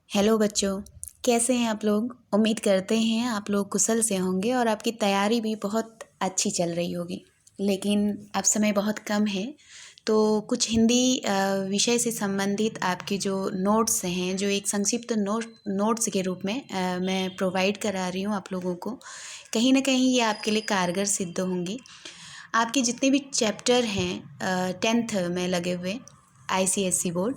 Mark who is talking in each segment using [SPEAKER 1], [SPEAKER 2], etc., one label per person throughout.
[SPEAKER 1] Hello बच्चों, कैसे हैं आप लोग। उम्मीद करते हैं आप लोग कुशल से होंगे और आपकी तैयारी भी बहुत अच्छी चल रही होगी। लेकिन अब समय बहुत कम है, तो कुछ हिंदी विषय से संबंधित आपके जो नोट्स हैं, जो एक संक्षिप्त नोट्स के रूप में मैं प्रोवाइड करा रही हूँ आप लोगों को। कहीं ना कहीं ये आपके लिए कारगर सिद्ध होंगी। आपके जितने भी चैप्टर हैं 10th में लगे हुए आईसीएसई बोर्ड,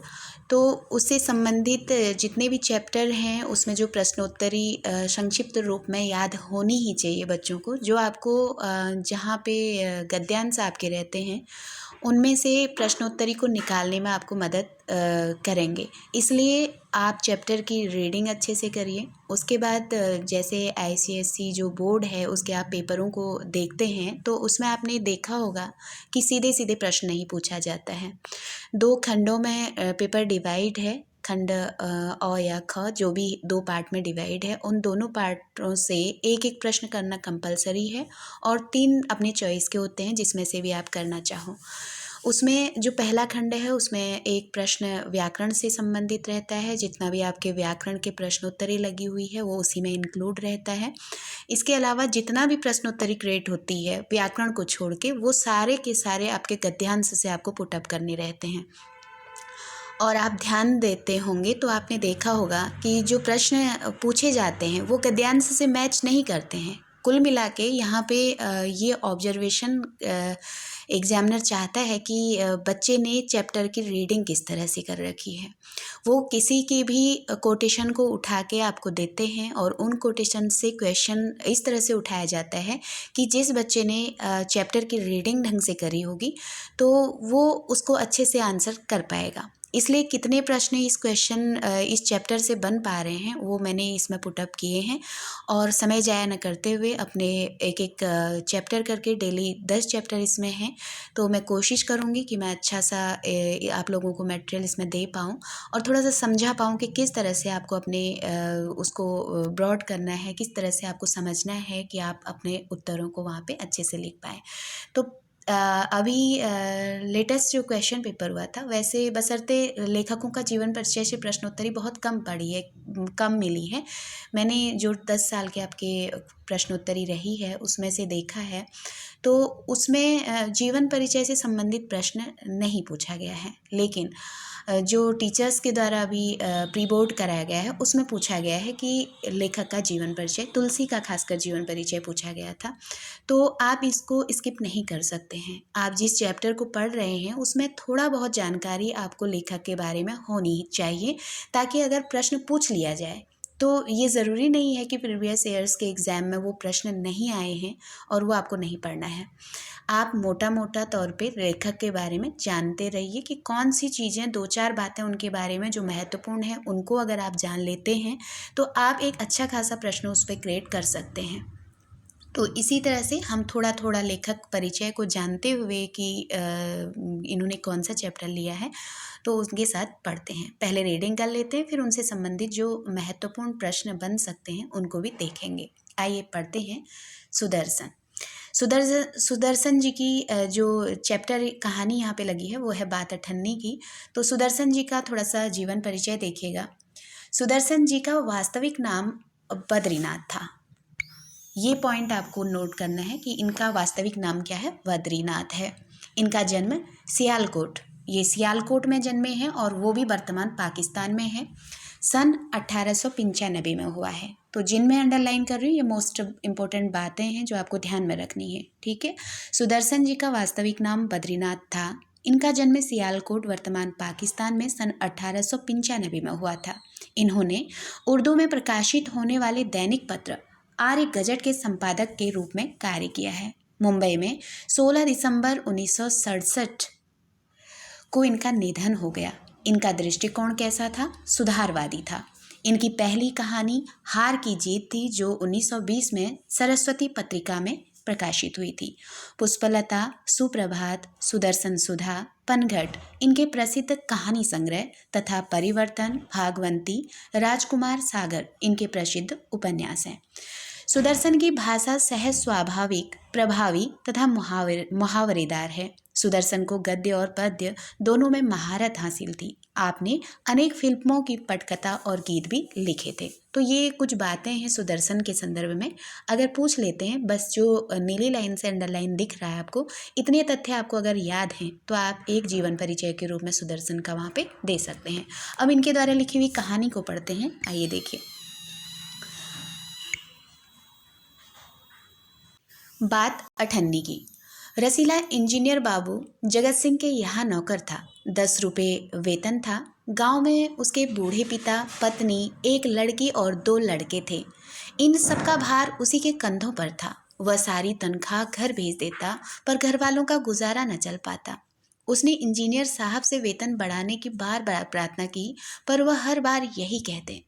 [SPEAKER 1] तो उससे संबंधित जितने भी चैप्टर हैं उसमें जो प्रश्नोत्तरी संक्षिप्त रूप में याद होनी ही चाहिए बच्चों को, जो आपको जहाँ पे गद्यांश आपके रहते हैं उनमें से प्रश्नोत्तरी को निकालने में आपको मदद करेंगे। इसलिए आप चैप्टर की रीडिंग अच्छे से करिए। उसके बाद जैसे आईसीएसई जो बोर्ड है उसके आप पेपरों को देखते हैं तो उसमें आपने देखा होगा कि सीधे सीधे प्रश्न नहीं पूछा जाता है। दो खंडों में पेपर डिवाइड है। खंड अ या ख, जो भी दो पार्ट में डिवाइड है, उन दोनों पार्टों से एक एक प्रश्न करना कंपलसरी है और 3 अपने चॉइस के होते हैं जिसमें से भी आप करना चाहो। उसमें जो पहला खंड है उसमें एक प्रश्न व्याकरण से संबंधित रहता है। जितना भी आपके व्याकरण के प्रश्नोत्तरी लगी हुई है वो उसी में इंक्लूड रहता है। इसके अलावा जितना भी प्रश्नोत्तरी क्रिएट होती है व्याकरण को छोड़ के, वो सारे के सारे आपके गद्यांश से आपको पुटअप करने रहते हैं। और आप ध्यान देते होंगे तो आपने देखा होगा कि जो प्रश्न पूछे जाते हैं वो गद्यांश से मैच नहीं करते हैं। कुल मिला के यहाँ पे ये ऑब्जर्वेशन एग्जामिनर चाहता है कि बच्चे ने चैप्टर की रीडिंग किस तरह से कर रखी है। वो किसी की भी कोटेशन को उठा के आपको देते हैं और उन कोटेशन से क्वेश्चन इस तरह से उठाया जाता है कि जिस बच्चे ने चैप्टर की रीडिंग ढंग से करी होगी तो वो उसको अच्छे से आंसर कर पाएगा। इसलिए कितने प्रश्न इस चैप्टर से बन पा रहे हैं वो मैंने इसमें पुटअप किए हैं। और समय जाया न करते हुए अपने एक एक चैप्टर करके, डेली 10 चैप्टर इसमें हैं, तो मैं कोशिश करूँगी कि मैं अच्छा सा आप लोगों को मटेरियल इसमें दे पाऊँ और थोड़ा सा समझा पाऊँ कि किस तरह से आपको अपने उसको ब्रॉड करना है, किस तरह से आपको समझना है कि आप अपने उत्तरों को वहाँ पे अच्छे से लिख पाएँ। तो अभी लेटेस्ट जो क्वेश्चन पेपर हुआ था, वैसे बशर्ते लेखकों का जीवन परिचय से प्रश्नोत्तरी बहुत कम पड़ी है, कम मिली है। मैंने जो 10 साल के आपके प्रश्नोत्तरी रही है उसमें से देखा है, तो उसमें जीवन परिचय से संबंधित प्रश्न नहीं पूछा गया है। लेकिन जो टीचर्स के द्वारा अभी प्री बोर्ड कराया गया है उसमें पूछा गया है कि लेखक का जीवन परिचय, तुलसी का खासकर जीवन परिचय पूछा गया था। तो आप इसको स्किप नहीं कर सकते हैं। आप जिस चैप्टर को पढ़ रहे हैं उसमें थोड़ा बहुत जानकारी आपको लेखक के बारे में होनी चाहिए, ताकि अगर प्रश्न पूछ लिया जाए तो ये ज़रूरी नहीं है कि प्रीवियस ईयर्स के एग्ज़ाम में वो प्रश्न नहीं आए हैं और वो आपको नहीं पढ़ना है। आप मोटा मोटा तौर पे लेखक के बारे में जानते रहिए कि कौन सी चीज़ें, 2-4 बातें उनके बारे में जो महत्वपूर्ण हैं, उनको अगर आप जान लेते हैं तो आप एक अच्छा खासा प्रश्न उस पर क्रिएट कर सकते हैं। तो इसी तरह से हम थोड़ा थोड़ा लेखक परिचय को जानते हुए कि इन्होंने कौन सा चैप्टर लिया है तो उनके साथ पढ़ते हैं। पहले रीडिंग कर लेते हैं, फिर उनसे संबंधित जो महत्वपूर्ण प्रश्न बन सकते हैं उनको भी देखेंगे। आइए पढ़ते हैं। सुदर्शन सुदर्शन जी की जो चैप्टर कहानी यहाँ पे लगी है वो है बात अठन्नी की। तो सुदर्शन जी का थोड़ा सा जीवन परिचय देखिएगा। सुदर्शन जी का वास्तविक नाम बद्रीनाथ था। ये पॉइंट आपको नोट करना है कि इनका वास्तविक नाम क्या है, बद्रीनाथ है। इनका जन्म सियालकोट, ये सियालकोट में जन्मे हैं और वो भी वर्तमान पाकिस्तान में है। सन 1895 में हुआ है। तो जिन मैं अंडरलाइन कर रही हूँ ये मोस्ट इम्पोर्टेंट बातें हैं जो आपको ध्यान में रखनी है, ठीक है। सुदर्शन जी का वास्तविक नाम बद्रीनाथ था। इनका जन्म सियालकोट वर्तमान पाकिस्तान में सन 1895 में हुआ था। इन्होंने उर्दू में प्रकाशित होने वाले दैनिक पत्र आर्य गजट के संपादक के रूप में कार्य किया है। मुंबई में 16 दिसंबर 1967 को इनका निधन हो गया। इनका दृष्टिकोण कैसा था, सुधारवादी था। इनकी पहली कहानी हार की जीत थी जो 1920 में सरस्वती पत्रिका में प्रकाशित हुई थी। पुष्पलता, सुप्रभात, सुदर्शन सुधा, पनघट इनके प्रसिद्ध कहानी संग्रह तथा परिवर्तन, भागवंती, राजकुमार सागर इनके प्रसिद्ध उपन्यास हैं। सुदर्शन की भाषा सहज, स्वाभाविक, प्रभावी तथा मुहावरेदार है। सुदर्शन को गद्य और पद्य दोनों में महारत हासिल थी। आपने अनेक फिल्मों की पटकथा और गीत भी लिखे थे। तो ये कुछ बातें हैं सुदर्शन के संदर्भ में। अगर पूछ लेते हैं, बस जो नीली लाइन से अंडरलाइन दिख रहा है आपको, इतने तथ्य आपको अगर याद हैं तो आप एक जीवन परिचय के रूप में सुदर्शन का वहाँ पे दे सकते हैं। अब इनके द्वारा लिखी हुई कहानी को पढ़ते हैं, आइए देखिए। बात अठन्नी की। रसीला इंजीनियर बाबू जगत सिंह के यहाँ नौकर था। 10 रुपये वेतन था। गांव में उसके बूढ़े पिता, पत्नी, एक लड़की और 2 लड़के थे। इन सबका भार उसी के कंधों पर था। वह सारी तनख्वाह घर भेज देता, पर घर वालों का गुजारा न चल पाता। उसने इंजीनियर साहब से वेतन बढ़ाने की बार बार प्रार्थना की, पर वह हर बार यही कहते,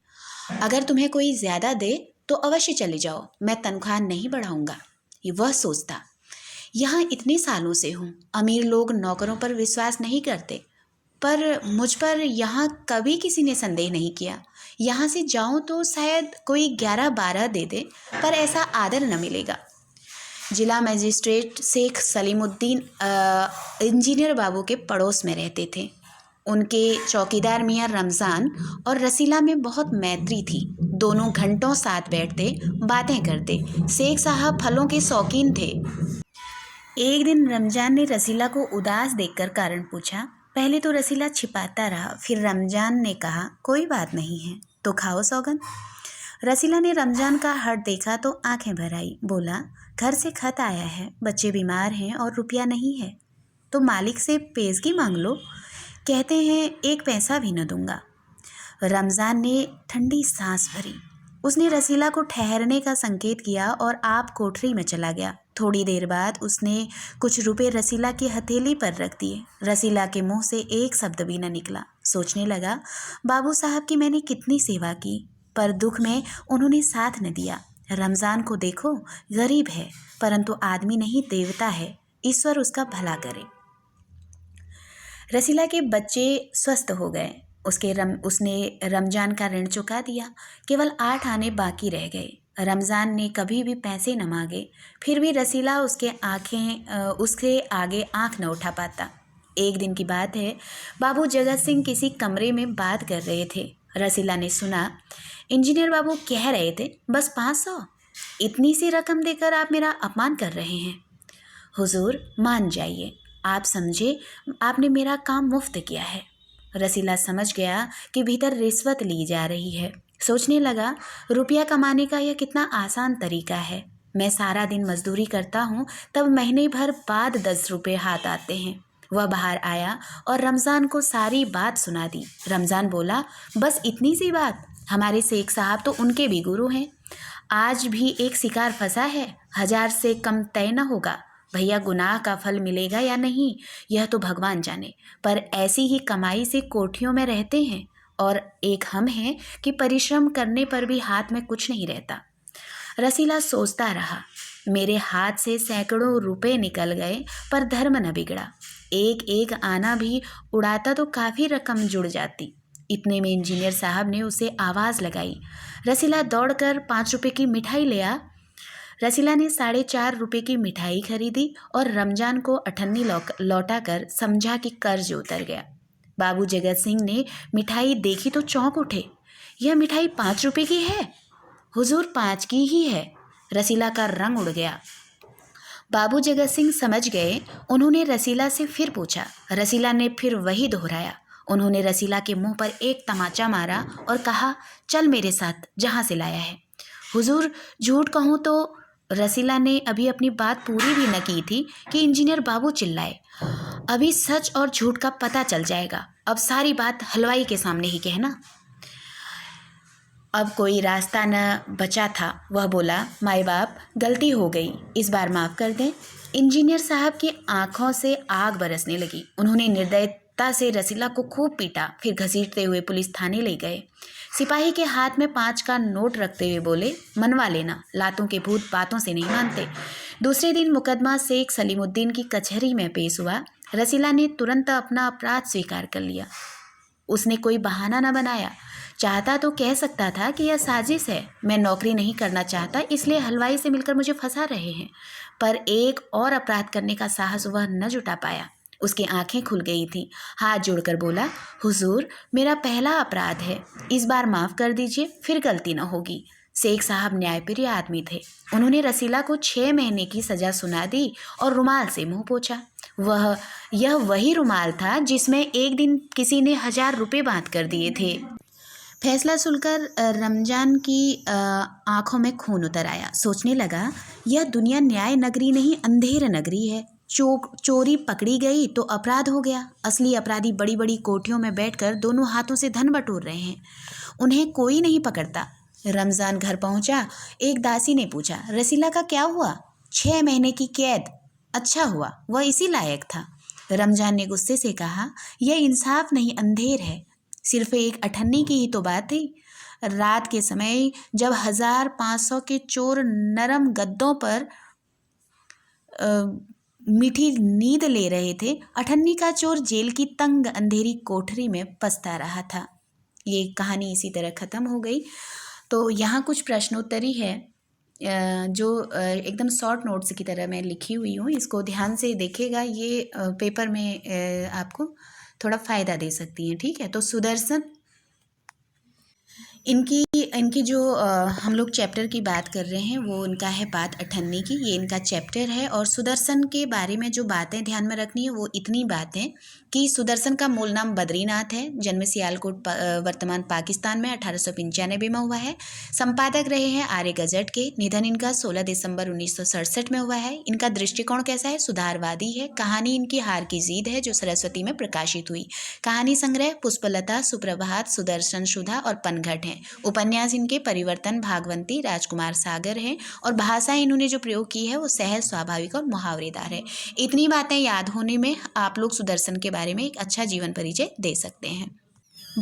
[SPEAKER 1] अगर तुम्हें कोई ज्यादा दे तो अवश्य चले जाओ, मैं तनख्वाह नहीं बढ़ाऊंगा। ये वह सोचता, यहाँ इतने सालों से हूँ, अमीर लोग नौकरों पर विश्वास नहीं करते, पर मुझ पर यहाँ कभी किसी ने संदेह नहीं किया। यहाँ से जाऊँ तो शायद कोई 11-12 दे दे, पर ऐसा आदर न मिलेगा। जिला मजिस्ट्रेट शेख सलीमुद्दीन इंजीनियर बाबू के पड़ोस में रहते थे। उनके चौकीदार मियाँ रमज़ान और रसीला में बहुत मैत्री थी। दोनों घंटों साथ बैठते, बातें करते। शेख साहब फलों के शौकीन थे। एक दिन रमजान ने रसीला को उदास देखकर कारण पूछा। पहले तो रसीला छिपाता रहा, फिर रमजान ने कहा, कोई बात नहीं है तो खाओ सौगन। रसीला ने रमजान का हट देखा तो आंखें भर आई। बोला, घर से खत आया है, बच्चे बीमार हैं और रुपया नहीं है, तो मालिक से पेशगी मांग लो। कहते हैं 1 पैसा भी न दूंगा। रमजान ने ठंडी सांस भरी। उसने रसीला को ठहरने का संकेत किया और आप कोठरी में चला गया। थोड़ी देर बाद उसने कुछ रुपए रसीला की हथेली पर रख दिए। रसीला के मुंह से एक शब्द भी न निकला। सोचने लगा, बाबू साहब की मैंने कितनी सेवा की, पर दुख में उन्होंने साथ न दिया। रमजान को देखो, गरीब है, परंतु आदमी नहीं देवता है, ईश्वर उसका भला करे। रसीला के बच्चे स्वस्थ हो गए। उसने रमजान का ऋण चुका दिया। केवल 8 आने बाकी रह गए। रमज़ान ने कभी भी पैसे न मांगे, फिर भी रसीला उसके आगे आंख न उठा पाता। एक दिन की बात है, बाबू जगत सिंह किसी कमरे में बात कर रहे थे। रसीला ने सुना, इंजीनियर बाबू कह रहे थे, बस 500, इतनी सी रकम देकर आप मेरा अपमान कर रहे हैं। हुजूर मान जाइए, आप समझे आपने मेरा काम मुफ्त किया है। रसीला समझ गया कि भीतर रिश्वत ली जा रही है। सोचने लगा, रुपया कमाने का यह कितना आसान तरीका है। मैं सारा दिन मजदूरी करता हूँ, तब महीने भर बाद 10 रुपये हाथ आते हैं। वह बाहर आया और रमज़ान को सारी बात सुना दी। रमज़ान बोला, बस इतनी सी बात? हमारे शेख साहब तो उनके भी गुरु हैं। आज भी एक शिकार फंसा है, 1000 से कम तय न होगा। भैया, गुनाह का फल मिलेगा या नहीं यह तो भगवान जाने, पर ऐसी ही कमाई से कोठियों में रहते हैं, और एक हम हैं कि परिश्रम करने पर भी हाथ में कुछ नहीं रहता। रसीला सोचता रहा, मेरे हाथ से सैकड़ों रुपए निकल गए, पर धर्म न बिगड़ा। एक एक आना भी उड़ाता तो काफ़ी रकम जुड़ जाती। इतने में इंजीनियर साहब ने उसे आवाज़ लगाई। रसीला दौड़कर 5 रुपये की मिठाई ले आ। रसीला ने 4.5 रुपये की मिठाई खरीदी और रमजान को अठन्नी लौटाकर समझा कि कर्ज उतर गया। बाबू जगत सिंह ने मिठाई देखी तो चौंक उठे। यह मिठाई 5 रुपये की है? हुजूर 5 की ही है। रसीला का रंग उड़ गया। बाबू जगत सिंह समझ गए। उन्होंने रसीला से फिर पूछा। रसीला ने फिर वही दोहराया। उन्होंने रसीला के मुंह पर एक तमाचा मारा और कहा, चल मेरे साथ जहाँ से लाया है। हुजूर झूठ कहूँ तो, रसीला ने अभी अपनी बात पूरी भी न की थी कि इंजीनियर बाबू चिल्लाए, अभी सच और झूठ का पता चल जाएगा। अब सारी बात हलवाई के सामने ही कहना। अब कोई रास्ता न बचा था। वह बोला, माई बाप, गलती हो गई, इस बार माफ़ कर दें। इंजीनियर साहब की आंखों से आग बरसने लगी। उन्होंने निर्दयता से रसीला को खूब पीटा, फिर घसीटते हुए पुलिस थाने ले गए। सिपाही के हाथ में 5 का नोट रखते हुए बोले, मनवा लेना, लातों के भूत बातों से नहीं मानते। दूसरे दिन मुकदमा शेख सलीमुद्दीन की कचहरी में पेश हुआ। रसीला ने तुरंत अपना अपराध स्वीकार कर लिया। उसने कोई बहाना न बनाया। चाहता तो कह सकता था कि यह साजिश है, मैं नौकरी नहीं करना चाहता, इसलिए हलवाई से मिलकर मुझे फंसा रहे हैं, पर एक और अपराध करने का साहस वह न जुटा पाया। उसकी आंखें खुल गई थीं। हाथ जोड़कर बोला, हुजूर, मेरा पहला अपराध है, इस बार माफ़ कर दीजिए, फिर गलती न होगी। शेख साहब न्यायप्रिय आदमी थे। उन्होंने रसीला को 6 महीने की सज़ा सुना दी और रुमाल से मुंह पोंछा। यह वही रुमाल था जिसमें एक दिन किसी ने 1000 रुपये बांध कर दिए थे। फैसला सुनकर रमजान की आंखों में खून उतर आया। सोचने लगा, यह दुनिया न्याय नगरी नहीं, अंधेर नगरी है। चोरी पकड़ी गई तो अपराध हो गया। असली अपराधी बड़ी बड़ी कोठियों में बैठकर दोनों हाथों से धन बटोर रहे हैं। उन्हें कोई नहीं पकड़ता। रमजान घर पहुंचा। एक दासी ने पूछा, रसीला का क्या हुआ? 6 महीने की कैद। अच्छा हुआ, वह इसी लायक था। रमजान ने गुस्से से कहा, यह इंसाफ नहीं, अंधेर है। सिर्फ एक अठन्नी की ही तो बात थी। रात के समय जब 1500 के चोर नरम गद्दों पर मीठी नींद ले रहे थे, अठन्नी का चोर जेल की तंग अंधेरी कोठरी में पछता रहा था। ये कहानी इसी तरह ख़त्म हो गई। तो यहाँ कुछ प्रश्नोत्तरी है जो एकदम शॉर्ट नोट्स की तरह मैं लिखी हुई हूँ। इसको ध्यान से देखिएगा, ये पेपर में आपको थोड़ा फ़ायदा दे सकती हैं। ठीक है, तो सुदर्शन, इनकी जो हम लोग चैप्टर की बात कर रहे हैं वो उनका है बात अठन्नी की। ये इनका चैप्टर है। और सुदर्शन के बारे में जो बातें ध्यान में रखनी है वो इतनी बातें कि सुदर्शन का मूल नाम बद्रीनाथ है। जन्म सियालकोट वर्तमान पाकिस्तान में 1895 में हुआ है। संपादक रहे हैं आर्य गजट के। निधन इनका 16 दिसंबर 1967 में हुआ है। इनका दृष्टिकोण कैसा है? सुधारवादी है। कहानी इनकी हार की जीत है जो सरस्वती में प्रकाशित हुई। कहानी संग्रह पुष्पलता, सुप्रभात, सुदर्शन सुधा और पनघट है। उपन्यास इनके परिवर्तन, भागवंती, राजकुमार सागर हैं। और भाषा इन्होंने जो प्रयोग की है वो सहज, स्वाभाविक और मुहावरेदार है। इतनी बातें याद होने में आप लोग सुदर्शन के बारे में एक अच्छा जीवन परिचय दे सकते हैं।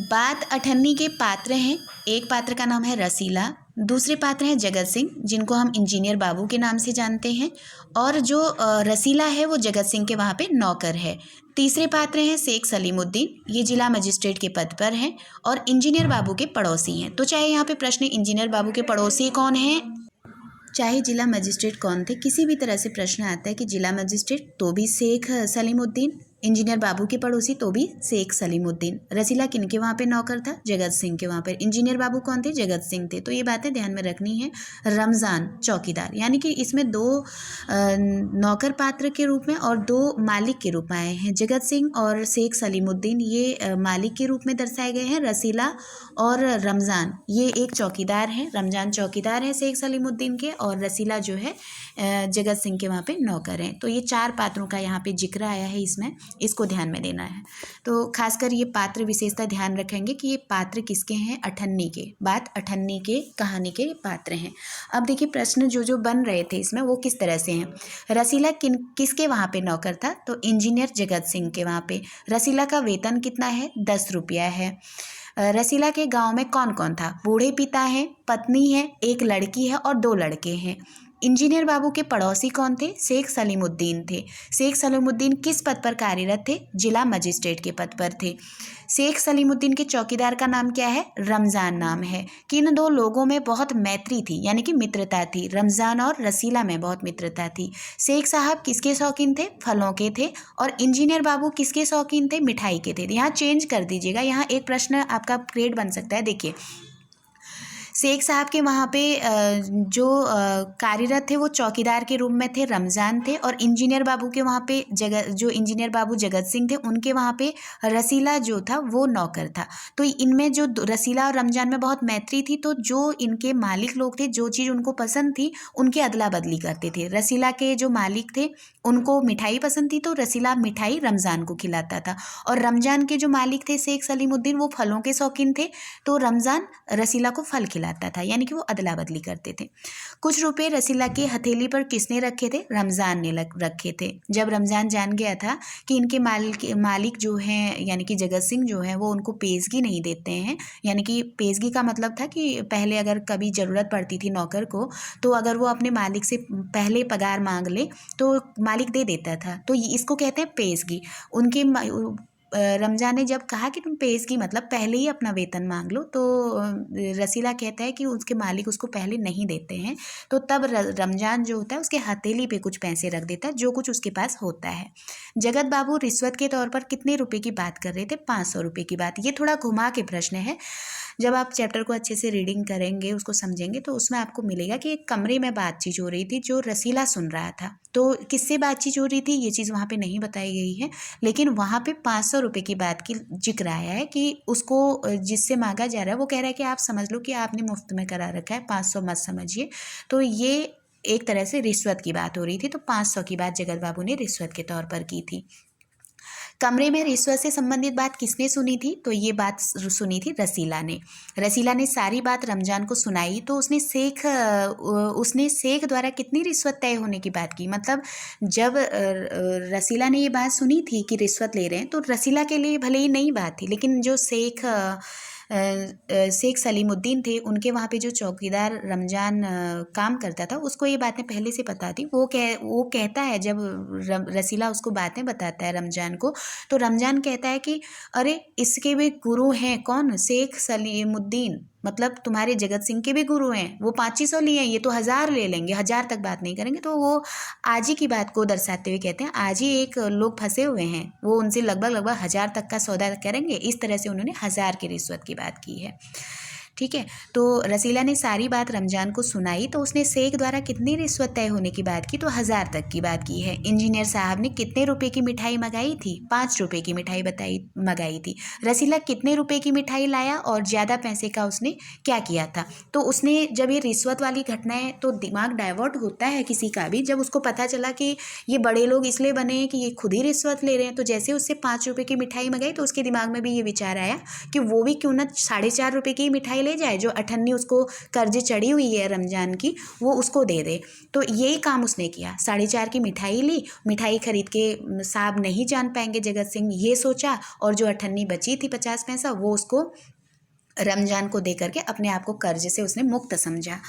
[SPEAKER 1] बात अठन्नी के पात्र हैं। एक पात्र का नाम है रसीला, दूसरे पात्र हैं जगत सिंह, जिनको हम इंजीनियर बाबू के नाम से जानते हैं। और जो रसीला है वो जगत सिंह के वहाँ पे नौकर है। तीसरे पात्र हैं शेख सलीमुद्दीन, ये जिला मजिस्ट्रेट के पद पर हैं और इंजीनियर बाबू के पड़ोसी हैं। तो चाहे यहाँ पे प्रश्न इंजीनियर बाबू के पड़ोसी कौन हैं, चाहे जिला मजिस्ट्रेट कौन थे, किसी भी तरह से प्रश्न आता है कि जिला मजिस्ट्रेट तो भी शेख सलीमुद्दीन, इंजीनियर बाबू के पड़ोसी तो भी शेख सलीमुद्दीन। रसीला किनके वहाँ पे नौकर था? जगत सिंह के वहाँ पर। इंजीनियर बाबू कौन थे? जगत सिंह थे। तो ये बातें ध्यान में रखनी है। रमज़ान चौकीदार, यानी कि इसमें 2 नौकर पात्र के रूप में और 2 मालिक के रूप में आए हैं। जगत सिंह और शेख सलीमुद्दीन ये मालिक के रूप में दर्शाए गए हैं। रसीला और रमज़ान ये एक चौकीदार हैं। रमज़ान चौकीदार है शेख सलीमुद्दीन के और रसीला जो है जगत सिंह के वहाँ पे नौकर हैं। तो ये 4 पात्रों का यहाँ पे जिक्र आया है इसमें, इसको ध्यान में देना है। तो खासकर ये पात्र विशेषता ध्यान रखेंगे कि ये पात्र किसके हैं? अठन्नी के। बात अठन्नी के कहानी के पात्र हैं। अब देखिए प्रश्न जो बन रहे थे इसमें वो किस तरह से हैं। रसीला किसके वहाँ पे नौकर था? तो इंजीनियर जगत सिंह के वहाँ पे। रसीला का वेतन कितना है? 10 रुपया है। रसीला के गांव में कौन कौन था? बूढ़े पिता हैं, पत्नी है, एक लड़की है और 2 लड़के हैं। इंजीनियर बाबू के पड़ोसी कौन थे? शेख सलीमुद्दीन थे। शेख सलीमुद्दीन किस पद पर कार्यरत थे? जिला मजिस्ट्रेट के पद पर थे। शेख सलीमुद्दीन के चौकीदार का नाम क्या है? रमज़ान नाम है। कि इन 2 लोगों में बहुत मैत्री थी, यानी कि मित्रता थी। रमज़ान और रसीला में बहुत मित्रता थी। शेख साहब किसके शौकीन थे? फलों के थे। और इंजीनियर बाबू किसके शौकीन थे? मिठाई के थे। यहाँ चेंज कर दीजिएगा, यहाँ एक प्रश्न आपका क्रिएट बन सकता है। देखिए शेख साहब के वहाँ पे जो कार्यरत थे वो चौकीदार के रूप में थे, रमज़ान थे। और इंजीनियर बाबू के वहाँ पे इंजीनियर बाबू जगत सिंह थे, उनके वहाँ पे रसीला जो था वो नौकर था। तो इनमें जो रसीला और रमज़ान में बहुत मैत्री थी, तो जो इनके मालिक लोग थे, जो चीज़ उनको पसंद थी उनकी अदला बदली करते थे। रसीला के जो मालिक थे उनको मिठाई पसंद थी, तो रसीला मिठाई रमज़ान को खिलाता था। और रमज़ान के जो मालिक थे शेख सलीमुद्दीन, वो फलों के शौकीन थे, तो रमज़ान रसीला को फल खिलाता था, यानी कि वो अदला बदली करते थे। कुछ रुपए रसीला की हथेली पर किसने रखे थे? रमज़ान ने रखे थे। जब रमज़ान जान गया था कि इनके मालिक जो हैं, यानी कि जगत सिंह जो हैं, वो उनको पेशगी नहीं देते हैं। यानी कि पेशगी का मतलब था कि पहले अगर कभी ज़रूरत पड़ती थी नौकर को, तो अगर वो अपने मालिक से पहले पगार मांग ले तो मालिक दे देता था। तो इसको कहते हैं पेशगी। उनके रमजान ने जब कहा कि तुम पेशगी मतलब पहले ही अपना वेतन मांग लो, तो रसीला कहता है कि उसके मालिक उसको पहले नहीं देते हैं। तो तब रमजान जो होता है उसके हथेली पे कुछ पैसे रख देता है, जो कुछ उसके पास होता है। जगत बाबू रिश्वत के तौर पर कितने रुपए की बात कर रहे थे? 500 रुपये की बात। ये थोड़ा घुमा के प्रश्न है। जब आप चैप्टर को अच्छे से रीडिंग करेंगे, उसको समझेंगे, तो उसमें आपको मिलेगा कि एक कमरे में बातचीत हो रही थी जो रसीला सुन रहा था। तो किससे बातचीत हो रही थी ये चीज़ वहाँ पे नहीं बताई गई है, लेकिन वहाँ पे 500 रुपये की बात की जिक्र आया है कि उसको जिससे मांगा जा रहा है वो कह रहा है कि आप समझ लो कि आपने मुफ्त में करा रखा है, 500 मत समझिए। तो ये एक तरह से रिश्वत की बात हो रही थी। तो 500 की बात जगत बाबू ने रिश्वत के तौर पर की थी। कमरे में रिश्वत से संबंधित बात किसने सुनी थी? तो ये बात सुनी थी रसीला ने। रसीला ने सारी बात रमजान को सुनाई। तो उसने शेख द्वारा कितनी रिश्वत तय होने की बात की। मतलब जब रसीला ने ये बात सुनी थी कि रिश्वत ले रहे हैं, तो रसीला के लिए भले ही नई बात थी, लेकिन जो शेख सलीमुद्दीन थे, उनके वहाँ पे जो चौकीदार रमजान काम करता था, उसको ये बातें पहले से पता थी। वो कहता है, जब रसीला उसको बातें बताता है रमजान को, तो रमजान कहता है कि अरे इसके भी गुरु हैं। कौन? शेख सलीमुद्दीन। मतलब तुम्हारे जगत सिंह के भी गुरु हैं, वो 500 लिए हैं, ये तो 1000 ले लेंगे, 1000 तक बात नहीं करेंगे। तो वो आज ही की बात को दर्शाते हुए कहते हैं, आज ही एक लोग फंसे हुए हैं, वो उनसे लगभग 1000 तक का सौदा करेंगे। इस तरह से उन्होंने 1000 की रिश्वत की बात की है। ठीक है। तो रसीला ने सारी बात रमजान को सुनाई। तो उसने शेख द्वारा कितनी रिश्वत तय होने की बात की? तो 1000 तक की बात की है। इंजीनियर साहब ने कितने रुपए की मिठाई मंगाई थी? 5 रुपए की मिठाई मंगाई थी। रसीला कितने रुपए की मिठाई लाया और ज़्यादा पैसे का उसने क्या किया था? तो उसने जब ये रिश्वत वाली घटनाएं, तो दिमाग डाइवर्ट होता है किसी का भी, जब उसको पता चला कि ये बड़े लोग इसलिए बने हैं कि ये खुद ही रिश्वत ले रहे हैं। तो जैसे उससे 5 रुपए की मिठाई मंगाई, तो उसके दिमाग में भी ये विचार आया कि वो भी क्यों ना 4.5 रुपए की मिठाई ले जाए, जो अठन्नी उसको कर्ज चढ़ी हुई है रमजान की, वो उसको दे दे। तो यही काम उसने किया। 4.5 की मिठाई ली। मिठाई खरीद के साहब नहीं जान पाएंगे जगत सिंह, ये सोचा, और जो अठन्नी बची थी 50 पैसा, वो उसको रमजान को दे करके अपने आप को कर्ज से उसने मुक्त समझा।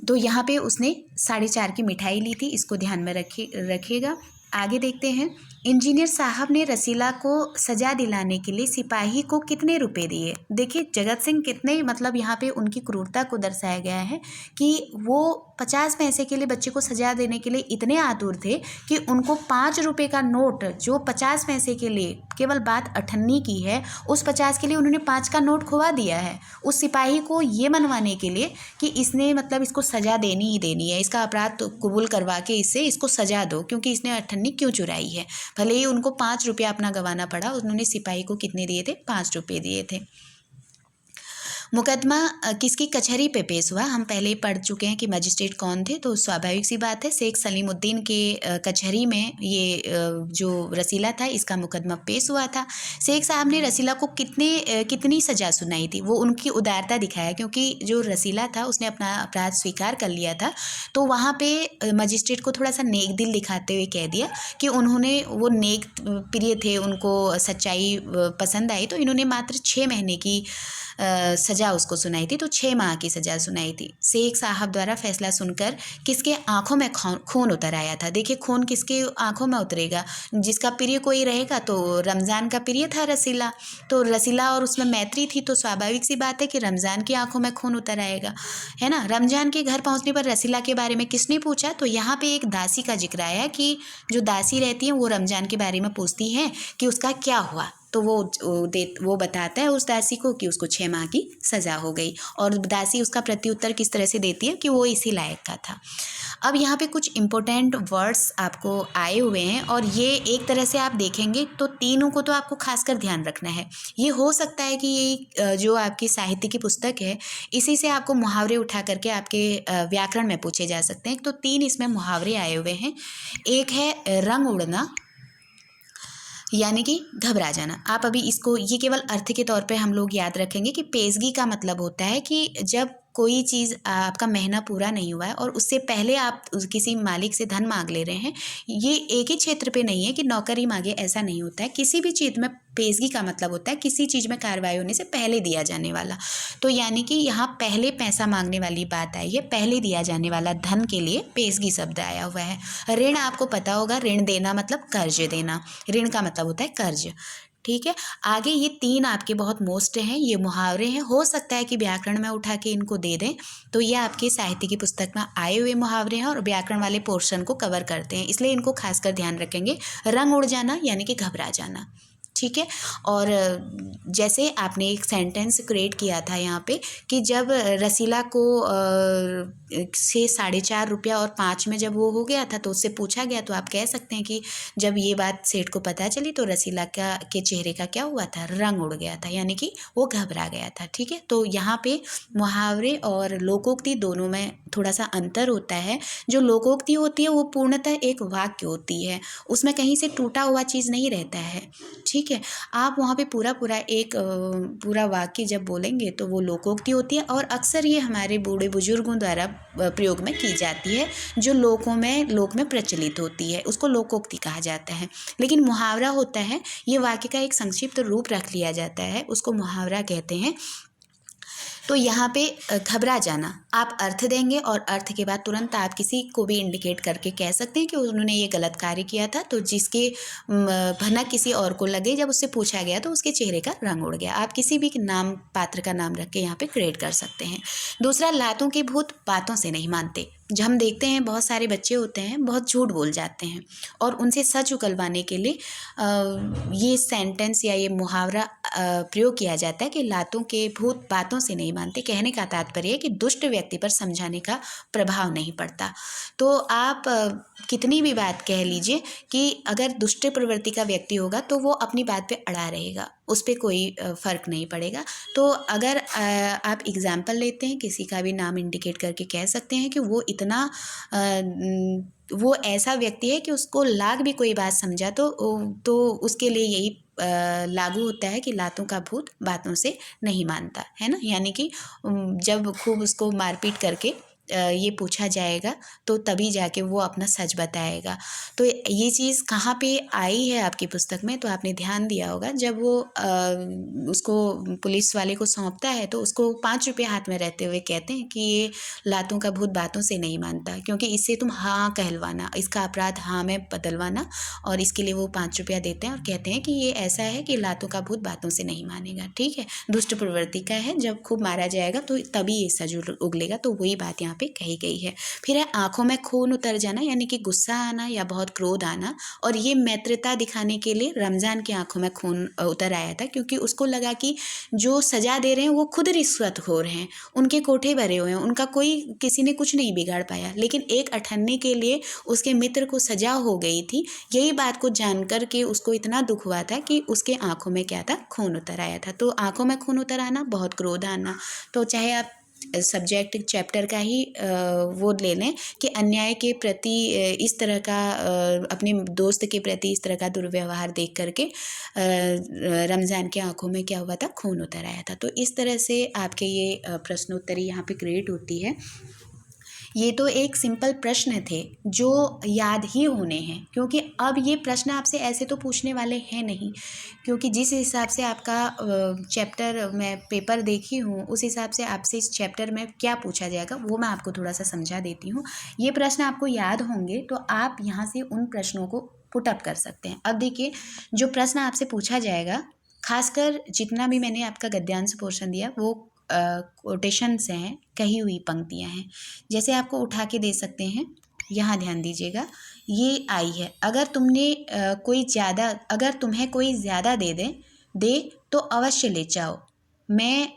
[SPEAKER 1] तो यहाँ पे उसने 4.5 की मिठाई ली थी। इसको ध्यान में रखिएगा। आगे देखते हैं। इंजीनियर साहब ने रसीला को सजा दिलाने के लिए सिपाही को कितने रुपए दिए? देखिए जगत सिंह कितने, मतलब यहाँ पे उनकी क्रूरता को दर्शाया गया है कि वो 50 पैसे के लिए बच्चे को सजा देने के लिए इतने आतुर थे कि उनको 5 रुपए का नोट, जो 50 पैसे के लिए, केवल बात अठन्नी की है, उस 50 के लिए उन्होंने 5 का नोट खुवा दिया है उस सिपाही को, ये मनवाने के लिए कि इसने मतलब इसको सजा देनी ही देनी है, इसका अपराध तो कबूल करवा के इसको सजा दो, क्योंकि इसने अठन्नी क्यों चुराई है। भले ही उनको 5 रुपया अपना गंवाना पड़ा, उन्होंने सिपाही को कितने दिए थे? 5 रुपये दिए थे। मुकदमा किसकी कचहरी पे पेश हुआ? हम पहले ही पढ़ चुके हैं कि मजिस्ट्रेट कौन थे, तो स्वाभाविक सी बात है शेख सलीमुद्दीन के कचहरी में ये जो रसीला था, इसका मुकदमा पेश हुआ था। शेख साहब ने रसीला को कितनी सज़ा सुनाई थी? वो उनकी उदारता दिखाया, क्योंकि जो रसीला था उसने अपना अपराध स्वीकार कर लिया था। तो वहाँ पे मजिस्ट्रेट को थोड़ा सा नेक दिल दिखाते हुए कह दिया कि उन्होंने, वो नेक प्रिय थे, उनको सच्चाई पसंद आई, तो इन्होंने मात्र 6 महीने की सज़ा उसको सुनाई थी। तो 6 माह की सज़ा सुनाई थी। शेख साहब द्वारा फैसला सुनकर किसके आंखों में खून उतर आया था? देखिए खून किसके आंखों में उतरेगा? जिसका प्रिय कोई रहेगा, तो रमज़ान का प्रिय था रसीला, तो रसीला और उसमें मैत्री थी, तो स्वाभाविक सी बात है कि रमज़ान की आंखों में खून उतर आएगा, है ना। रमज़ान के घर पहुंचने पर रसीला के बारे में किसने पूछा? तो यहाँ पे एक दासी का जिक्र आया कि जो दासी रहती है वो रमज़ान के बारे में पूछती हैं कि उसका क्या हुआ। तो वो बताता है उस दासी को कि उसको 6 माह की सज़ा हो गई, और दासी उसका प्रत्युत्तर किस तरह से देती है कि वो इसी लायक का था। अब यहाँ पे कुछ इम्पोर्टेंट वर्ड्स आपको आए हुए हैं, और ये एक तरह से आप देखेंगे तो तीनों को तो आपको खासकर ध्यान रखना है। ये हो सकता है कि ये जो आपकी साहित्य की पुस्तक है, इसी से आपको मुहावरे उठा करके आपके व्याकरण में पूछे जा सकते हैं। तो 3 इसमें मुहावरे आए हुए हैं। एक है रंग उड़ना, यानी कि घबरा जाना। आप अभी इसको, ये केवल अर्थ के तौर पे हम लोग याद रखेंगे कि पेशगी का मतलब होता है कि जब कोई चीज़ आपका महीना पूरा नहीं हुआ है और उससे पहले आप किसी मालिक से धन मांग ले रहे हैं। ये एक ही क्षेत्र पे नहीं है कि नौकरी मांगे, ऐसा नहीं होता है। किसी भी चीज़ में पेशगी का मतलब होता है किसी चीज़ में कार्रवाई होने से पहले दिया जाने वाला। तो यानी कि यहाँ पहले पैसा मांगने वाली बात आई है, पहले दिया जाने वाला धन के लिए पेशगी शब्द आया हुआ है। ऋण आपको पता होगा, ऋण देना मतलब कर्ज देना, ऋण का मतलब होता है कर्ज। ठीक है। आगे ये 3 आपके बहुत मोस्ट हैं, ये मुहावरे हैं, हो सकता है कि व्याकरण में उठा के इनको दे दें, तो ये आपके साहित्य की पुस्तक में आए हुए मुहावरे हैं और व्याकरण वाले पोर्शन को कवर करते हैं, इसलिए इनको खासकर ध्यान रखेंगे। रंग उड़ जाना यानी कि घबरा जाना, ठीक है। और जैसे आपने एक सेंटेंस क्रिएट किया था यहाँ पे कि जब रसीला को से 4.5 रुपया और 5 में जब वो हो गया था तो उससे पूछा गया, तो आप कह सकते हैं कि जब ये बात सेठ को पता चली तो रसीला के चेहरे का क्या हुआ था, रंग उड़ गया था, यानी कि वो घबरा गया था, ठीक है। तो यहाँ पे मुहावरे और लोकोक्ति दोनों में थोड़ा सा अंतर होता है। जो लोकोक्ति होती है वो पूर्णतः एक वाक्य होती है, उसमें कहीं से टूटा हुआ चीज़ नहीं रहता है, ठीक है। आप वहाँ पे पूरा एक पूरा वाक्य जब बोलेंगे तो वो लोकोक्ति होती है, और अक्सर ये हमारे बूढ़े बुजुर्गों द्वारा प्रयोग में की जाती है, जो लोक में प्रचलित होती है, उसको लोकोक्ति कहा जाता है। लेकिन मुहावरा होता है, ये वाक्य का एक संक्षिप्त रूप रख लिया जाता है, उसको मुहावरा कहते हैं। तो यहाँ पे घबरा जाना आप अर्थ देंगे, और अर्थ के बाद तुरंत आप किसी को भी इंडिकेट करके कह सकते हैं कि उन्होंने ये गलत कार्य किया था, तो जिसके भनक किसी और को लगे, जब उससे पूछा गया तो उसके चेहरे का रंग उड़ गया। आप किसी भी नाम पात्र का नाम रख के यहाँ पे क्रिएट कर सकते हैं। दूसरा, लातों के भूत बातों से नहीं मानते। जब हम देखते हैं बहुत सारे बच्चे होते हैं बहुत झूठ बोल जाते हैं, और उनसे सच उगलवाने के लिए ये सेंटेंस या ये मुहावरा प्रयोग किया जाता है कि लातों के भूत बातों से नहीं मानते। कहने का तात्पर्य है कि दुष्ट व्यक्ति पर समझाने का प्रभाव नहीं पड़ता। तो आप कितनी भी बात कह लीजिए कि अगर दुष्ट प्रवृत्ति का व्यक्ति होगा तो वो अपनी बात पे अड़ा रहेगा, उस पर कोई फ़र्क नहीं पड़ेगा। तो अगर आप एग्ज़ाम्पल लेते हैं, किसी का भी नाम इंडिकेट करके कह सकते हैं कि वो ऐसा व्यक्ति है कि उसको लाख भी कोई बात समझा तो उसके लिए यही लागू होता है कि लातों का भूत बातों से नहीं मानता, है ना। यानी कि जब खूब उसको मारपीट करके ये पूछा जाएगा तो तभी जाके वो अपना सच बताएगा। तो ये चीज़ कहाँ पे आई है आपकी पुस्तक में, तो आपने ध्यान दिया होगा जब वो उसको पुलिस वाले को सौंपता है तो उसको 5 रुपये हाथ में रहते हुए कहते हैं कि ये लातों का भूत बातों से नहीं मानता, क्योंकि इससे तुम हाँ कहलवाना, इसका अपराध हाँ में बदलवाना, और इसके लिए वो 5 रुपया देते हैं और कहते हैं कि ये ऐसा है कि लातों का भूत बातों से नहीं मानेगा, ठीक है। दुष्ट प्रवृत्ति का है, जब खूब मारा जाएगा तो तभी ये सज उगलेगा, तो वही बात यहाँ पे कही गई है। फिर है आंखों में खून उतर जाना, यानी कि गुस्सा आना या बहुत क्रोध आना, और ये मैत्रिता दिखाने के लिए रमज़ान की आंखों में खून उतर आया था, क्योंकि उसको लगा कि जो सजा दे रहे हैं वो खुद रिश्वतखोर हैं, उनके कोठे भरे हुए हैं, उनका किसी ने कुछ नहीं बिगाड़ पाया, लेकिन एक अठन्नी के लिए उसके मित्र को सजा हो गई थी। यही बात को जान कर के उसको इतना दुख हुआ था कि उसके आंखों में क्या था, खून उतर आया था। तो आंखों में खून उतर आना, बहुत क्रोध आना, तो चाहे आप सब्जेक्ट चैप्टर का ही वो ले लें कि अन्याय के प्रति इस तरह का अपने दोस्त के प्रति इस तरह का दुर्व्यवहार देख करके रमज़ान के आंखों में क्या हुआ था, खून उतर आया था। तो इस तरह से आपके ये प्रश्नोत्तरी यहाँ पे क्रिएट होती है। ये तो एक सिंपल प्रश्न थे जो याद ही होने हैं, क्योंकि अब ये प्रश्न आपसे ऐसे तो पूछने वाले हैं नहीं, क्योंकि जिस हिसाब से आपका चैप्टर मैं पेपर देखी हूँ उस हिसाब से आपसे इस चैप्टर में क्या पूछा जाएगा वो मैं आपको थोड़ा सा समझा देती हूँ। ये प्रश्न आपको याद होंगे तो आप यहाँ से उन प्रश्नों को पुटअप कर सकते हैं। अब देखिए, जो प्रश्न आपसे पूछा जाएगा, खासकर जितना भी मैंने आपका गद्यांश पोर्शन दिया वो कोटेशंस हैं, कही हुई पंक्तियां हैं। जैसे आपको उठा के दे सकते हैं, यहाँ ध्यान दीजिएगा, ये आई है, अगर तुम्हें कोई ज़्यादा दे तो अवश्य ले जाओ, मैं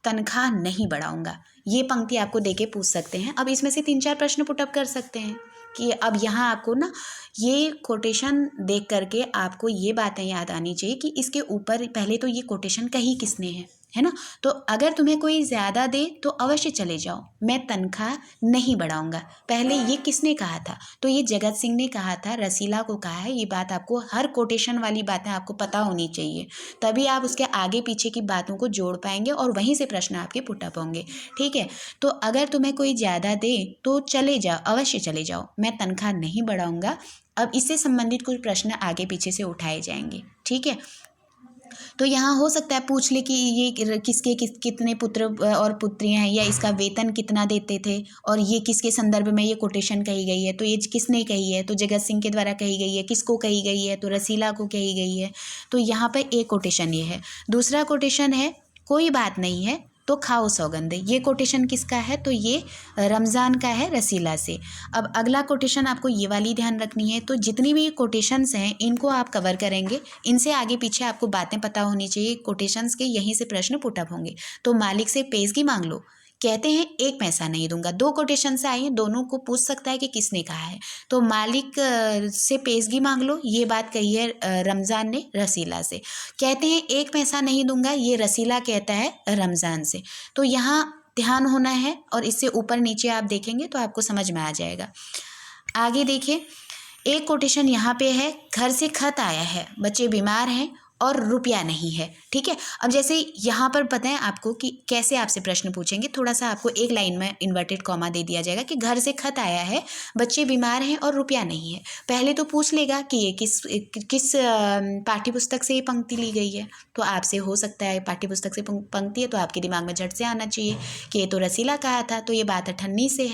[SPEAKER 1] तनख्वाह नहीं बढ़ाऊंगा। ये पंक्ति आपको दे के पूछ सकते हैं। अब इसमें से 3-4 प्रश्न पुटअप कर सकते हैं कि अब यहाँ आपको ना ये कोटेशन देख करके आपको ये बातें याद आनी चाहिए कि इसके ऊपर पहले तो ये कोटेशन कही किसने है ना। तो अगर तुम्हें कोई ज़्यादा दे तो अवश्य चले जाओ, मैं तनख्वाह नहीं बढ़ाऊंगा, पहले ये किसने कहा था, तो ये जगत सिंह ने कहा था, रसीला को कहा है। ये बात आपको, हर कोटेशन वाली बातें आपको पता होनी चाहिए, तभी आप उसके आगे पीछे की बातों को जोड़ पाएंगे और वहीं से प्रश्न आपके पुटअप होंगे, ठीक है। तो अगर तुम्हें कोई ज़्यादा दे तो चले जाओ, अवश्य चले जाओ, मैं तनख्वाह नहीं बढ़ाऊंगा। अब इससे संबंधित कुछ प्रश्न आगे पीछे से उठाए जाएंगे, ठीक है। तो यहाँ हो सकता है पूछ ले कि ये किसके कितने पुत्र और पुत्रियां हैं, या इसका वेतन कितना देते थे, और ये किसके संदर्भ में ये कोटेशन कही गई है, तो ये किसने कही है, तो जगत सिंह के द्वारा कही गई है, किसको कही गई है, तो रसीला को कही गई है। तो यहाँ पे एक कोटेशन ये है। दूसरा कोटेशन है, कोई बात नहीं है तो खाओ सौगंध। ये कोटेशन किसका है, तो ये रमज़ान का है, रसीला से। अब अगला कोटेशन आपको ये वाली ध्यान रखनी है। तो जितनी भी कोटेशंस हैं इनको आप कवर करेंगे, इनसे आगे पीछे आपको बातें पता होनी चाहिए। कोटेशंस के यहीं से प्रश्न पुटअप होंगे। तो मालिक से पेशगी मांग लो, कहते हैं एक पैसा नहीं दूंगा। दो कोटेशन से आई हैं, दोनों को पूछ सकता है कि किसने कहा है। तो मालिक से पेशगी मांग लो, ये बात कही है रमज़ान ने रसीला से। कहते हैं एक पैसा नहीं दूंगा, ये रसीला कहता है रमज़ान से। तो यहाँ ध्यान होना है, और इससे ऊपर नीचे आप देखेंगे तो आपको समझ में आ जाएगा। आगे देखिए, एक कोटेशन यहाँ पे है, घर से खत आया है, बच्चे बीमार हैं और रुपया नहीं है। ठीक है, अब जैसे यहाँ पर पता है आपको कि कैसे आपसे प्रश्न पूछेंगे। थोड़ा सा आपको एक लाइन में इन्वर्टेड कॉमा दे दिया जाएगा कि घर से खत आया है, बच्चे बीमार हैं और रुपया नहीं है। पहले तो पूछ लेगा कि ये किस पाठ्य पुस्तक से ये पंक्ति ली गई है। तो आपसे हो सकता है पाठ्य पुस्तक से पंक्ति है तो आपके दिमाग में झट से आना चाहिए कि ये तो रसीला कहा था, तो ये बात अठन्नी से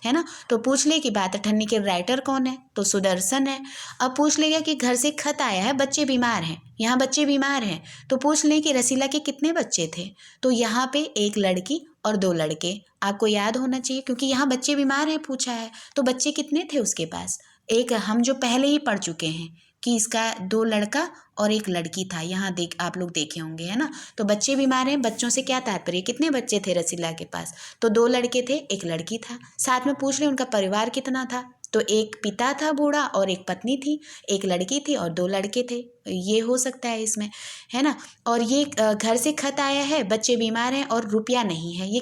[SPEAKER 1] है ना। तो पूछ ले कि बात अठन्नी के राइटर कौन है, तो सुदर्शन है। अब पूछ लेगा कि घर से खत आया है, बच्चे बीमार हैं, यहाँ बच्चे बीमार हैं, तो पूछ लें कि रसीला के कितने बच्चे थे। तो यहाँ पे एक लड़की और दो लड़के आपको याद होना चाहिए, क्योंकि यहाँ बच्चे बीमार हैं पूछा है, तो बच्चे कितने थे उसके पास। एक हम जो पहले ही पढ़ चुके हैं कि इसका दो लड़का और एक लड़की था, यहाँ आप लोग देखे होंगे, है ना। तो बच्चे बीमार हैं, बच्चों से क्या तात्पर्य, कितने बच्चे थे रसीला के पास, तो दो लड़के थे, एक लड़की था। साथ में पूछ रहे उनका परिवार कितना था, तो एक पिता था बूढ़ा और एक पत्नी थी, एक लड़की थी और दो लड़के थे। ये हो सकता है इसमें, है ना। और ये घर से खत आया है, बच्चे बीमार हैं और रुपया नहीं है, ये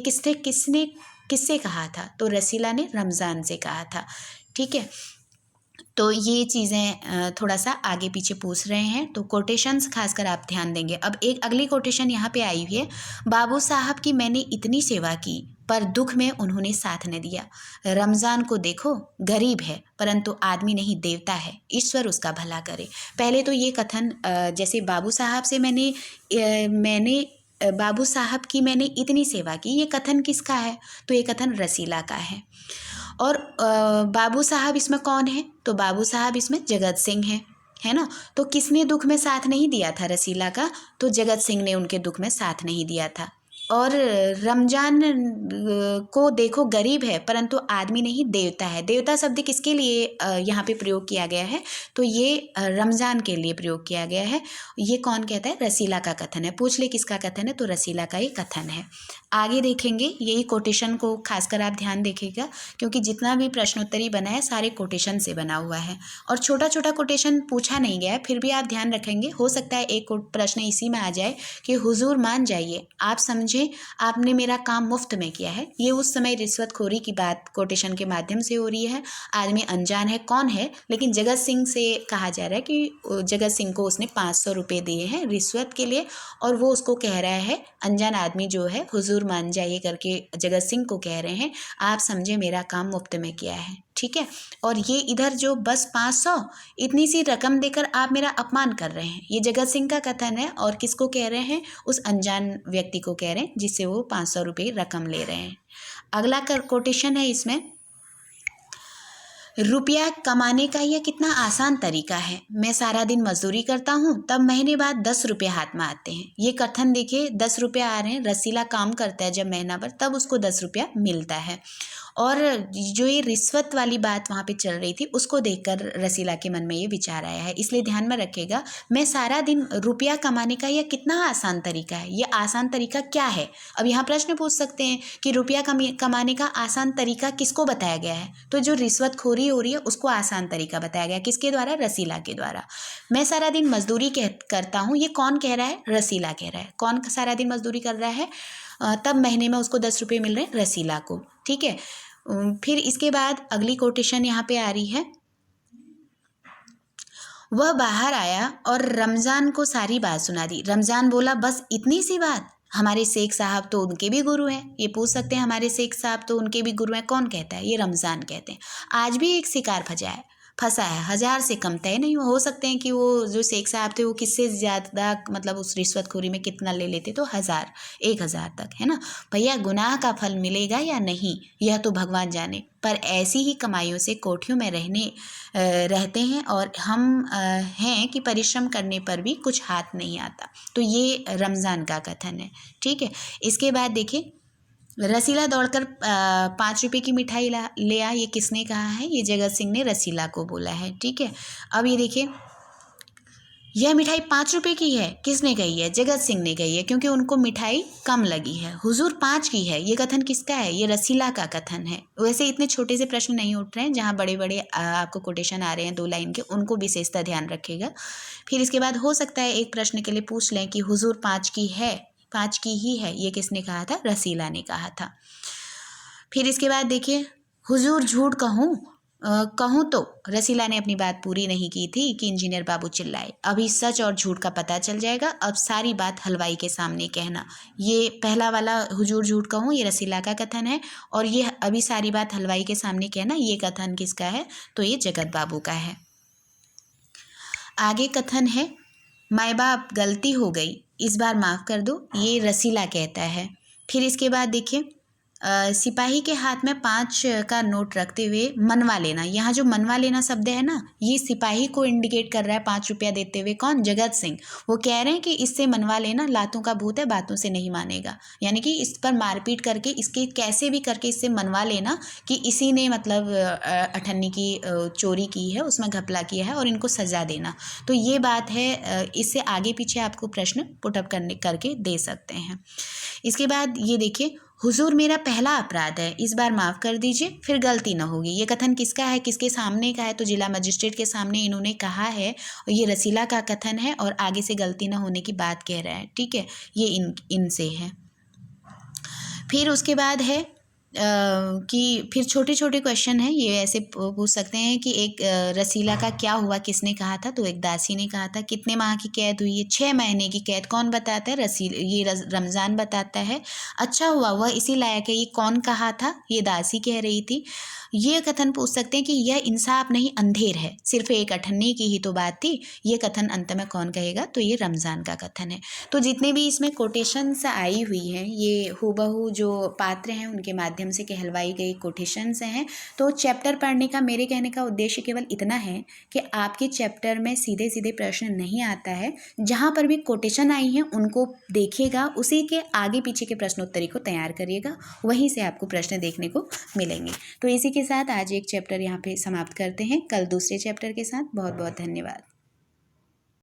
[SPEAKER 1] किससे कहा था, तो रसीला ने रमज़ान से कहा था। ठीक है, तो ये चीज़ें थोड़ा सा आगे पीछे पूछ रहे हैं, तो कोटेशंस खासकर आप ध्यान देंगे। अब एक अगली कोटेशन यहाँ पे आई हुई है, बाबू साहब की मैंने इतनी सेवा की पर दुख में उन्होंने साथ न दिया। रमज़ान को देखो गरीब है परंतु आदमी नहीं देवता है, ईश्वर उसका भला करे। पहले तो ये कथन जैसे बाबू साहब से बाबू साहब की मैंने इतनी सेवा की, ये कथन किसका है, तो ये कथन रसीला का है। और बाबू साहब इसमें कौन है, तो बाबू साहब इसमें जगत सिंह है ना। तो किसने दुख में साथ नहीं दिया था रसीला का, तो जगत सिंह ने उनके दुख में साथ नहीं दिया था। और रमज़ान को देखो गरीब है परंतु आदमी नहीं देवता है। देवता शब्द किसके लिए यहाँ पे प्रयोग किया गया है, तो ये रमज़ान के लिए प्रयोग किया गया है। ये कौन कहता है, रसीला का कथन है। पूछ ले किसका कथन है, तो रसीला का ही कथन है। आगे देखेंगे, यही कोटेशन को खासकर आप ध्यान देखिएगा, क्योंकि जितना भी प्रश्नोत्तरी बना है सारे कोटेशन से बना हुआ है और छोटा छोटा कोटेशन पूछा नहीं गया है, फिर भी आप ध्यान रखेंगे। हो सकता है एक प्रश्न इसी में आ जाए कि हुजूर मान जाइए, आप समझे आपने मेरा काम मुफ्त में किया है। ये उस समय रिश्वतखोरी की बात कोटेशन के माध्यम से हो रही है। आदमी अनजान है, कौन है, लेकिन जगत सिंह से कहा जा रहा है कि जगत सिंह को उसने 500 रुपये दिए हैं रिश्वत के लिए, और वो उसको कह रहा है, अनजान आदमी जो है, हुजूर मान जाइए करके जगत सिंह को कह रहे हैं, आप समझे मेरा काम मुफ्त में किया है। ठीक है, और ये इधर जो बस 500 इतनी सी रकम देकर आप मेरा अपमान कर रहे हैं, ये जगत सिंह का कथन है। और किसको कह रहे हैं, उस अनजान व्यक्ति को कह रहे हैं जिससे वो 500 रुपये रकम ले रहे हैं। अगला कोटेशन है इसमें, रुपया कमाने का यह कितना आसान तरीका है, मैं सारा दिन मजदूरी करता हूँ तब महीने बाद 10 रुपये हाथ में आते हैं। ये कथन देखिए, 10 रुपये आ रहे हैं, रसीला काम करता है जब महीना भर तब उसको 10 रुपया मिलता है। और जो ये रिश्वत वाली बात वहाँ पे चल रही थी उसको देखकर रसीला के मन में ये विचार आया है, इसलिए ध्यान में रखिएगा। मैं सारा दिन रुपया कमाने का यह कितना आसान तरीका है, ये आसान तरीका क्या है। अब यहाँ प्रश्न पूछ सकते हैं कि रुपया कमाने का आसान तरीका किसको बताया गया है, तो जो रिश्वतखोरी हो रही है उसको आसान तरीका बताया गया, किसके द्वारा, रसीला के द्वारा। मैं सारा दिन मजदूरी करता हूँ, ये कौन कह रहा है, रसीला कह रहा है। कौन सारा दिन मजदूरी कर रहा है, तब महीने में उसको 10 रुपये मिल रहे हैं, रसीला को। ठीक है, फिर इसके बाद अगली कोटेशन यहाँ पे आ रही है, वह बाहर आया और रमज़ान को सारी बात सुना दी। रमज़ान बोला बस इतनी सी बात, हमारे शेख साहब तो उनके भी गुरु हैं। ये पूछ सकते हैं हमारे शेख साहब तो उनके भी गुरु हैं, कौन कहता है, ये रमज़ान कहते हैं। आज भी एक शिकार फंसा है, फंसा है, 1000 से कम तय नहीं हो सकते हैं कि वो जो शेख साहब थे वो किससे ज़्यादा मतलब उस रिश्वतखोरी में कितना ले लेते, तो 1000 1000 तक, है ना भैया। गुनाह का फल मिलेगा या नहीं यह तो भगवान जाने, पर ऐसी ही कमाइयों से कोठियों में रहते हैं और हम हैं कि परिश्रम करने पर भी कुछ हाथ नहीं आता। तो ये रमज़ान का कथन है, ठीक है। इसके बाद देखिए, रसीला दौड़कर 5 रुपए की मिठाई ले आ, ये किसने कहा है? ये जगत सिंह ने रसीला को बोला है, ठीक है। अब ये देखिए, यह मिठाई 5 रुपए की है, किसने कही है? जगत सिंह ने कही है, क्योंकि उनको मिठाई कम लगी है। हुजूर 5 की है, ये कथन किसका है? ये रसीला का कथन है। वैसे इतने छोटे से प्रश्न नहीं उठ रहे हैं, जहाँ बड़े बड़े आपको कोटेशन आ रहे हैं 2 लाइन के, उनको विशेषता ध्यान रखिएगा। फिर इसके बाद हो सकता है एक प्रश्न के लिए पूछ लें कि हुजूर 5 की है, 5 की ही है, ये किसने कहा था? रसीला ने कहा था। फिर इसके बाद देखिए, हुजूर झूठ कहूँ तो रसीला ने अपनी बात पूरी नहीं की थी कि इंजीनियर बाबू चिल्लाए, अभी सच और झूठ का पता चल जाएगा, अब सारी बात हलवाई के सामने कहना। ये पहला वाला हुजूर झूठ कहूँ, ये रसीला का कथन है, और ये अभी सारी बात हलवाई के सामने कहना, ये कथन किसका है? तो ये जगत बाबू का है। आगे कथन है, माए बाप गलती हो गई, इस बार माफ़ कर दो, ये रसीला कहता है। फिर इसके बाद देखिए, सिपाही के हाथ में 5 का नोट रखते हुए मनवा लेना, यहाँ जो मनवा लेना शब्द है ना, ये सिपाही को इंडिकेट कर रहा है 5 रुपया देते हुए। कौन? जगत सिंह। वो कह रहे हैं कि इससे मनवा लेना, लातों का भूत है, बातों से नहीं मानेगा, यानी कि इस पर मारपीट करके, इसके कैसे भी करके इससे मनवा लेना कि इसी ने मतलब अठन्नी की चोरी की है, उसमें घपला किया है, और इनको सज़ा देना। तो ये बात है, इससे आगे पीछे आपको प्रश्न पुटअप करके दे सकते हैं। इसके बाद ये देखिए, हुजूर मेरा पहला अपराध है, इस बार माफ़ कर दीजिए, फिर गलती न होगी। ये कथन किसका है, किसके सामने का है? तो जिला मजिस्ट्रेट के सामने इन्होंने कहा है, और ये रसीला का कथन है, और आगे से गलती न होने की बात कह रहा है, ठीक है। ये इनसे है। फिर उसके बाद है कि फिर छोटे छोटे क्वेश्चन हैं, ये ऐसे पूछ सकते हैं कि एक रसीला का क्या हुआ, किसने कहा था? तो एक दासी ने कहा था। कितने माह की कैद हुई है? 6 महीने की कैद। कौन बताता है? ये रमज़ान बताता है। अच्छा हुआ वह इसी लायक है, ये कौन कहा था? ये दासी कह रही थी। ये कथन पूछ सकते हैं कि यह इंसाफ नहीं अंधेर है, सिर्फ एक अठन्नी की ही तो बात थी। ये कथन अंत में कौन कहेगा? तो ये रमज़ान का कथन है। तो जितने भी इसमें कोटेशंस आई हुई हैं, ये हूबहू जो पात्र हैं उनके माध्यम से कहलवाई गई कोटेशंस हैं। तो चैप्टर पढ़ने का मेरे कहने का उद्देश्य केवल इतना है कि आपके चैप्टर में सीधे सीधे प्रश्न नहीं आता है, जहाँ पर भी कोटेशन आई हैं उनको देखिएगा, उसी के आगे पीछे के प्रश्नोत्तरी को तैयार करिएगा, वहीं से आपको प्रश्न देखने को मिलेंगे। तो इसी के साथ आज एक चैप्टर यहाँ पे समाप्त करते हैं, कल दूसरे चैप्टर के साथ। बहुत बहुत धन्यवाद।